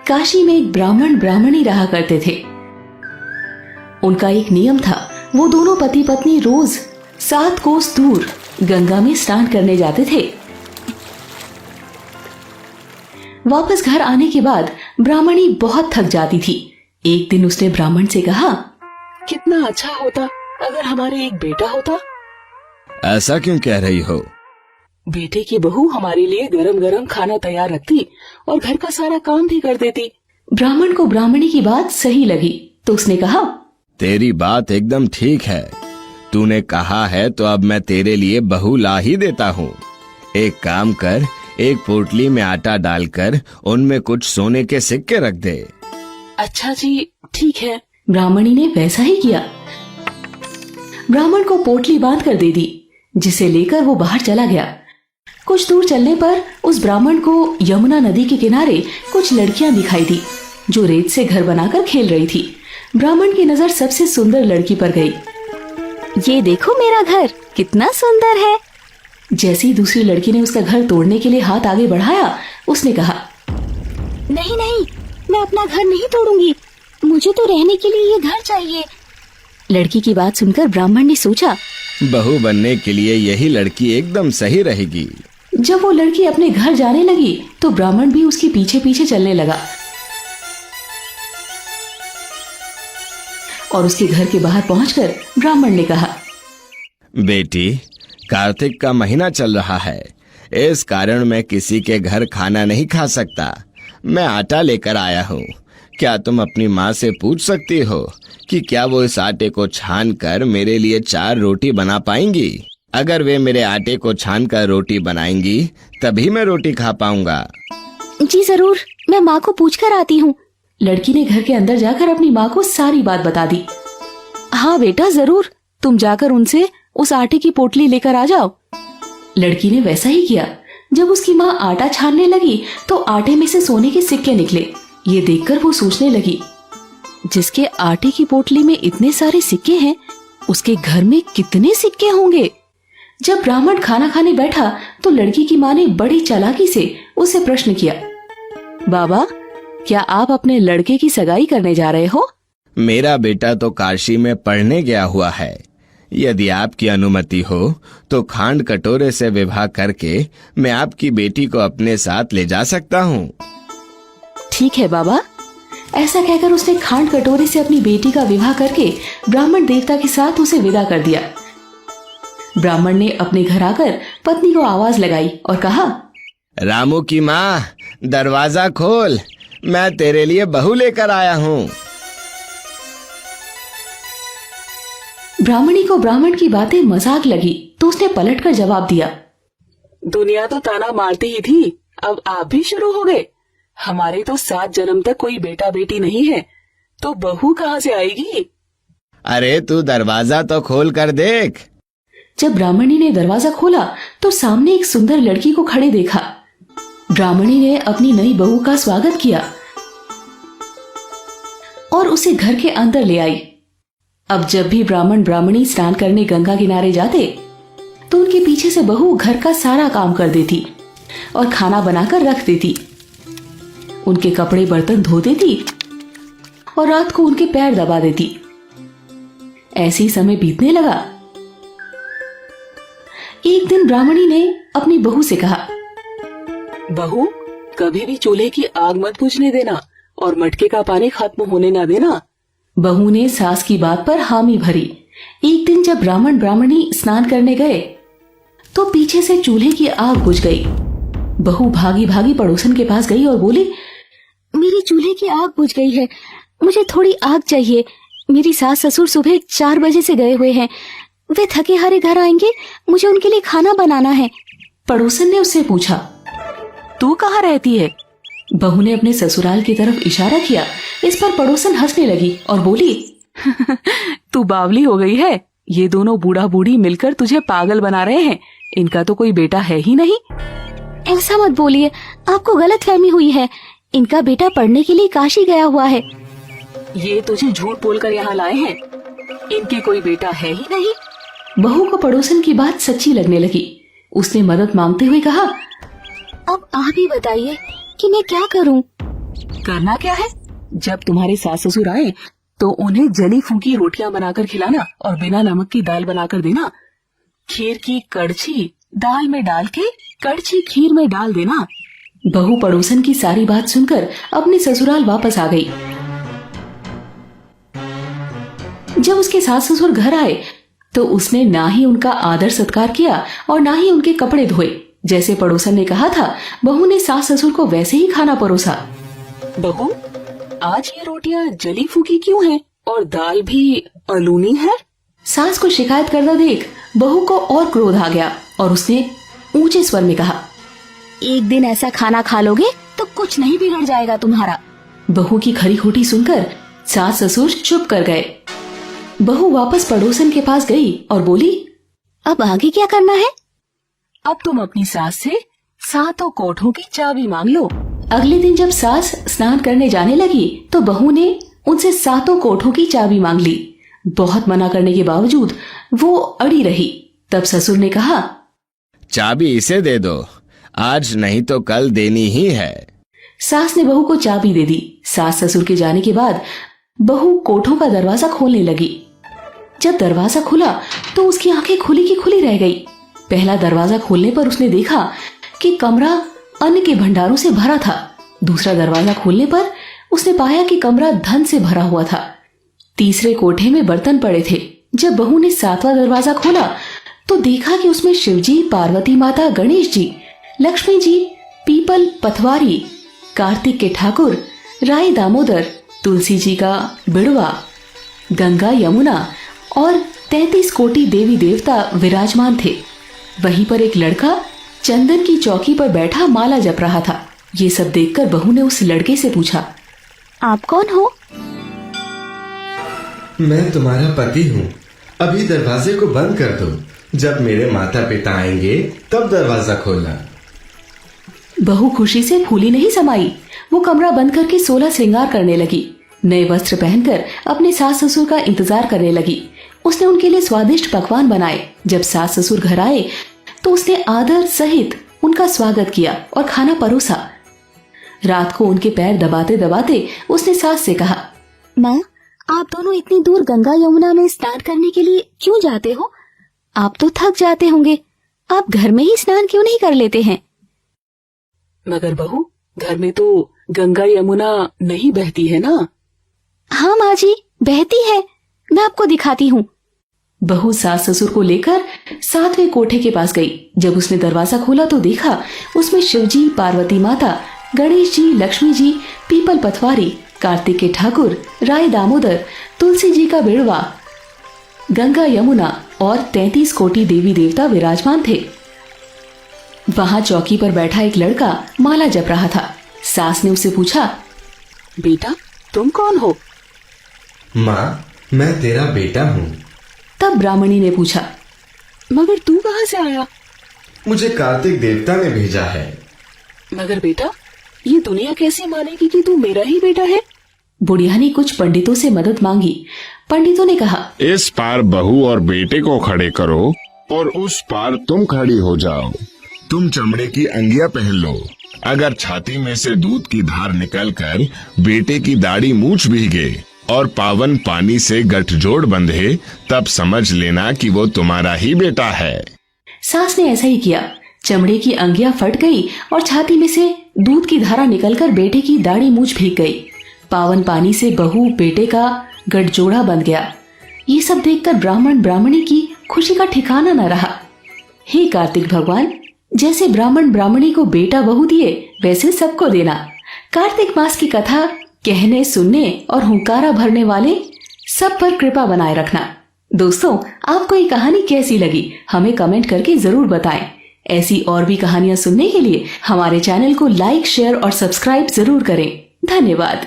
काशी में एक ब्राह्मण ब्राह्मणी रहा करते थे। उनका एक नियम था, वो दोनों पति पत्नी रोज 7 कोस दूर गंगा में स्नान करने जाते थे। वापस घर आने के बाद ब्राह्मणी बहुत थक जाती थी। एक दिन उसने ब्राह्मण से कहा, कितना अच्छा होता अगर हमारे एक बेटा होता। ऐसा क्यों कह रही हो? बेटे की बहू हमारे लिए गरम गरम खाना तैयार रखती और घर का सारा काम भी कर देती। ब्राह्मण को ब्राह्मणी की बात सही लगी तो उसने कहा, तेरी बात एकदम ठीक है। तूने कहा है तो अब मैं तेरे लिए बहू ला ही देता हूँ। एक काम कर, एक पोटली में आटा डालकर उनमें कुछ सोने के सिक्के रख दे। अच्छा जी, ठीक है। ब्राह्मणी ने वैसा ही किया। ब्राह्मण को पोटली बांध कर दे दी, जिसे लेकर वो बाहर चला गया। कुछ दूर चलने पर उस ब्राह्मण को यमुना नदी के किनारे कुछ लड़कियां दिखाई दी, जो रेत से घर बनाकर खेल रही थी। ब्राह्मण की नजर सबसे सुंदर लड़की पर गई। ये देखो मेरा घर कितना सुंदर है। जैसे ही दूसरी लड़की ने उसका घर तोड़ने के लिए हाथ आगे बढ़ाया, उसने कहा, नहीं नहीं, मैं अपना घर नहीं तोड़ूंगी, मुझे तो रहने के लिए ये घर चाहिए। लड़की की बात सुनकर ब्राह्मण ने सोचा, बहू बनने के लिए यही लड़की एकदम सही रहेगी। जब वो लड़की अपने घर जाने लगी तो ब्राह्मण भी उसके पीछे पीछे चलने लगा और उसके घर के बाहर पहुंचकर ब्राह्मण ने कहा, बेटी, कार्तिक का महीना चल रहा है, इस कारण मैं किसी के घर खाना नहीं खा सकता। मैं आटा लेकर आया हूँ। क्या तुम अपनी माँ से पूछ सकती हो कि क्या वो इस आटे को छान कर मेरे लिए 4 रोटी बना पाएंगी? अगर वे मेरे आटे को छान कर रोटी बनाएंगी तभी मैं रोटी खा पाऊंगा। जी जरूर, मैं माँ को पूछ कर आती हूँ। लड़की ने घर के अंदर जाकर अपनी माँ को सारी बात बता दी। हाँ बेटा, जरूर, तुम जाकर उनसे उस आटे की पोटली लेकर आ जाओ। लड़की ने वैसा ही किया। जब उसकी माँ आटा छानने लगी तो आटे में से सोने के सिक्के निकले। ये देखकर वो सोचने लगी, जिसके आटे की पोटली में इतने सारे सिक्के हैं, उसके घर में कितने सिक्के होंगे। जब ब्राह्मण खाना खाने बैठा तो लड़की की माँ ने बड़ी चालाकी से उसे प्रश्न किया, बाबा, क्या आप अपने लड़के की सगाई करने जा रहे हो? मेरा बेटा तो काशी में पढ़ने गया हुआ है। यदि आपकी अनुमति हो तो खांड कटोरे से विवाह करके मैं आपकी बेटी को अपने साथ ले जा सकता हूँ। ठीक है बाबा। ऐसा कहकर उसने खांड कटोरे से अपनी बेटी का विवाह करके ब्राह्मण देवता के साथ उसे विदा कर दिया। ब्राह्मण ने अपने घर आकर पत्नी को आवाज लगाई और कहा, रामू की माँ, दरवाजा खोल, मैं तेरे लिए बहू लेकर आया हूँ। ब्राह्मणी को ब्राह्मण की बातें मजाक लगी तो उसने पलटकर जवाब दिया, दुनिया तो ताना मारती ही थी, अब आप भी शुरू हो गए। हमारे तो 7 जन्म तक कोई बेटा बेटी नहीं है, तो बहू कहाँ से आएगी? अरे तू दरवाजा तो खोल कर देख। जब ब्राह्मणी ने दरवाजा खोला तो सामने एक सुंदर लड़की को खड़े देखा। ब्राह्मणी ने अपनी नई बहू का स्वागत किया और उसे घर के अंदर ले आई। अब जब भी ब्राह्मण ब्राह्मणी स्नान करने गंगा किनारे जाते तो उनके पीछे से बहू घर का सारा काम कर देती और खाना बनाकर रख देती, उनके कपड़े बर्तन धो देती और रात को उनके पैर दबा देती। ऐसे ही समय बीतने लगा। एक दिन ब्राह्मणी ने अपनी बहू से कहा, बहू, कभी भी चूल्हे की आग मत बुझने देना और मटके का पानी खत्म होने ना देना। बहू ने सास की बात पर हामी भरी। एक दिन जब ब्राह्मण ब्राह्मणी स्नान करने गए तो पीछे से चूल्हे की आग बुझ गई। बहू भागी भागी पड़ोसन के पास गई और बोली, मेरी चूल्हे की आग बुझ गई है, मुझे थोड़ी आग चाहिए। मेरी सास ससुर सुबह 4 बजे से गए हुए हैं, वे थके हारे घर आएंगे, मुझे उनके लिए खाना बनाना है। पड़ोसन ने उससे पूछा, तू कहाँ रहती है? बहू ने अपने ससुराल की तरफ इशारा किया। इस पर पड़ोसन हंसने लगी और बोली, तू बावली हो गई है, ये दोनों बूढ़ा बूढ़ी मिलकर तुझे पागल बना रहे हैं, इनका तो कोई बेटा है ही नहीं। ऐसा मत बोलिए, आपको गलतफहमी हुई है, इनका बेटा पढ़ने के लिए काशी गया हुआ है। ये तुझे झूठ बोलकर यहाँ लाए हैं, इनके कोई बेटा है ही नहीं। बहू को पड़ोसन की बात सच्ची लगने लगी। उसने मदद मांगते हुए कहा, अब आप ही बताइए कि मैं क्या करूं? करना क्या है? जब तुम्हारे सास ससुर आए तो उन्हें जली फूकी रोटियां बनाकर खिलाना और बिना नमक की दाल बनाकर देना। खीर की कड़छी दाल में डाल के कड़छी खीर में डाल देना। बहू पड़ोसन की सारी बात सुनकर अपने ससुराल वापस आ गई। जब उसके सास ससुर घर आए तो उसने ना ही उनका आदर सत्कार किया और ना ही उनके कपड़े धोए। जैसे पड़ोसन ने कहा था, बहू ने सास ससुर को वैसे ही खाना परोसा। बहू, आज ये रोटियां जली फूकी क्यों हैं और दाल भी अलूनी है? सास को शिकायत करता देख बहू को और क्रोध आ गया और उसने ऊंचे स्वर में कहा, एक दिन ऐसा खाना खा लोगे तो कुछ नहीं बिगड़ जाएगा तुम्हारा। बहू की खरी खोटी सुनकर सास ससुर चुप कर गए। बहू वापस पड़ोसन के पास गई और बोली, अब आगे क्या करना है? अब तुम अपनी सास से सातों कोठों की चाबी मांग लो। अगले दिन जब सास स्नान करने जाने लगी तो बहू ने उनसे सातों कोठों की चाबी मांग ली। बहुत मना करने के बावजूद वो अड़ी रही। तब ससुर ने कहा, चाबी इसे दे दो, आज नहीं तो कल देनी ही है। सास ने बहू को चाबी दे दी। सास ससुर के जाने के बाद बहू कोठों का दरवाजा खोलने लगी। जब दरवाजा खुला तो उसकी आंखें खुली की खुली रह गई। पहला दरवाजा खोलने पर उसने देखा कि कमरा अन्न के भंडारों से भरा था। दूसरा दरवाजा खोलने पर उसने पाया कि कमरा धन से भरा हुआ था। तीसरे कोठे में बर्तन पड़े थे। जब बहू ने सातवां दरवाजा खोला तो देखा कि उसमें शिवजी, पार्वती माता, गणेश जी, लक्ष्मी जी, पीपल पथवारी, कार्तिक के ठाकुर, राय दामोदर, तुलसी जी का बिड़वा, गंगा यमुना और 33 कोटि देवी देवता विराजमान थे। वहीं पर एक लड़का चंदन की चौकी पर बैठा माला जप रहा था। ये सब देखकर बहू ने उस लड़के से पूछा, आप कौन हो? मैं तुम्हारा पति हूँ। अभी दरवाजे को बंद कर दो। जब मेरे माता पिता आएंगे तब दरवाजा खोलना। बहू खुशी से फूली नहीं समाई। वो कमरा बंद करके 16 श्रृंगार करने लगी। नए वस्त्र पहनकर अपने सास ससुर का इंतजार करने लगी। उसने उनके लिए स्वादिष्ट पकवान बनाए। जब सास ससुर घर आए तो उसने आदर सहित उनका स्वागत किया और खाना परोसा। रात को उनके पैर दबाते दबाते उसने सास से कहा, माँ, आप दोनों इतनी दूर गंगा यमुना में स्नान करने के लिए क्यों जाते हो? आप तो थक जाते होंगे। आप घर में ही स्नान क्यों नहीं कर लेते हैं? मगर बहू, घर में तो गंगा यमुना नहीं बहती है ना? हाँ माँ जी, बहती है। मैं आपको दिखाती हूँ। बहू सास ससुर को लेकर 7वें कोठे के पास गई। जब उसने दरवाजा खोला तो देखा उसमें शिवजी, पार्वती माता, गणेश जी, लक्ष्मी जी, पीपल पथवारी, कार्तिक के ठाकुर, राय दामोदर, तुलसी जी का बिड़वा, गंगा यमुना और 33 कोटि देवी देवता विराजमान थे। वहां चौकी पर बैठा एक लड़का माला जप रहा था। सास ने उससे पूछा, बेटा, तुम कौन हो? माँ, मैं तेरा बेटा हूँ। तब ब्राह्मणी ने पूछा, मगर तू कहाँ से आया? मुझे कार्तिक देवता ने भेजा है। मगर बेटा, ये दुनिया कैसे मानेगी कि तू मेरा ही बेटा है? बुढ़िया ने कुछ पंडितों से मदद मांगी। पंडितों ने कहा, इस पार बहू और बेटे को खड़े करो और उस पार तुम खड़ी हो जाओ। तुम चमड़े की अंगिया पहन लो। अगर छाती में से दूध की धार निकलकर बेटे की दाढ़ी मूछ भीगे और पावन पानी से गठजोड़ बंधे, तब समझ लेना कि वो तुम्हारा ही बेटा है। सास ने ऐसा ही किया। चमड़े की अंगिया फट गई और छाती में से दूध की धारा निकलकर बेटे की दाढ़ी मूछ भीग गई। पावन पानी से बहू बेटे का गठजोड़ा बंध गया। ये सब देखकर ब्राह्मण ब्राह्मणी की खुशी का ठिकाना न रहा। हे कार्तिक भगवान, जैसे ब्राह्मण ब्राह्मणी को बेटा बहू दिए वैसे सबको देना। कार्तिक मास की कथा कहने, सुनने और हुंकारा भरने वाले सब पर कृपा बनाए रखना। दोस्तों, आपको ये कहानी कैसी लगी हमें कमेंट करके जरूर बताएं। ऐसी और भी कहानियां सुनने के लिए हमारे चैनल को लाइक, शेयर और सब्सक्राइब जरूर करें। धन्यवाद।